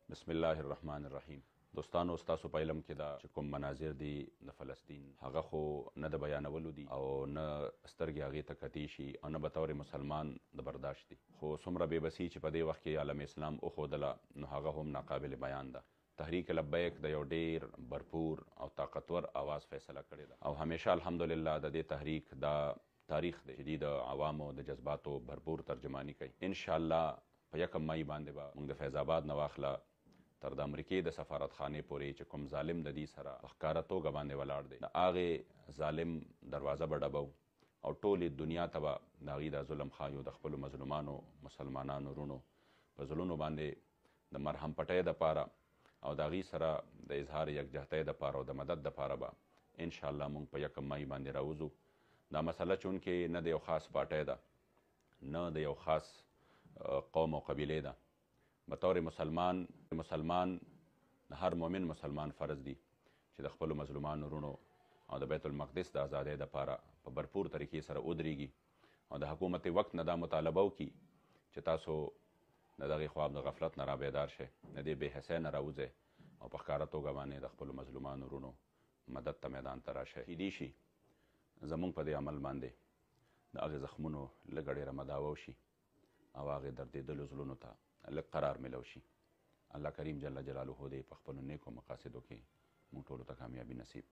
بسم الله الرحمن الرحیم. دوستانو، ستاسو په علم کې دا چې کوم مناظر دي د فلسطین، هغه خو نه د بیانولو دي او نه سترګې هغې ته کتې شي او نه به طور مسلمان د برداشت دي. خو څومره بېبسي چې په دې وخت کې عالم اسلام وښودله نو هغه هم ناقابل بیان ده. تحریک لبیک د یو ډیر برپور او طاقتور آواز فیصله کړې ده او همیشه الحمدلله د دې تحریک دا تاریخ دی چې د عوامو د جذباتو برپور ترجمانی کوي. انشاءالله په 1 مای باندې به موږ د فیض آباد نه واخله تر د امریکې د سفارتخانې پورې چې کوم ظالم د دې سره په ښکاره توګه باندې ولاړ دی، د هغې ظالم دروازه به ډبو او ټولې دنیا ته به د هغې دا ظلم ښایو د خپلو مظلومانو مسلمانانو ورونو په زړونو باندې د مرهم پټۍ دپاره او د هغې سره د اظهار یکجهتۍ دپاره او د مدد دپاره به انشاءالله موږ په 1 مای باندې راوځو. دا مسله چونکې نه د یو خاص پارټۍ ده، نه د یو خاص قوم او قبیلې ده. بطور مسلمان د هر مؤمن مسلمان فرض دی چې د خپلو مظلومانو وروڼو او د بیت المقدس د ازادۍ دپاره په برپور طریقې سره ودرېږي او د حکومت وقت نه دا مطالبه وکړي چې تاسو د دغې خواب د غفلت نه رابیدار شئ، د دې بېحسۍ نه راوځئ او په ښکاره توګه باندې د خپلو مظلومانو وروڼو مدد ته میدان ته راشئ. کیدای شي زموږ په دې عمل باندې د هغې زخمونو لږه ډېره مداوه وشي او هغې دردېدلو زړونو ته لږ قرار میلو شي. الله کریم جل جلاله دې په خپلو نیکو مقاصدو کې موږ ټولو ته کامیابي نصیب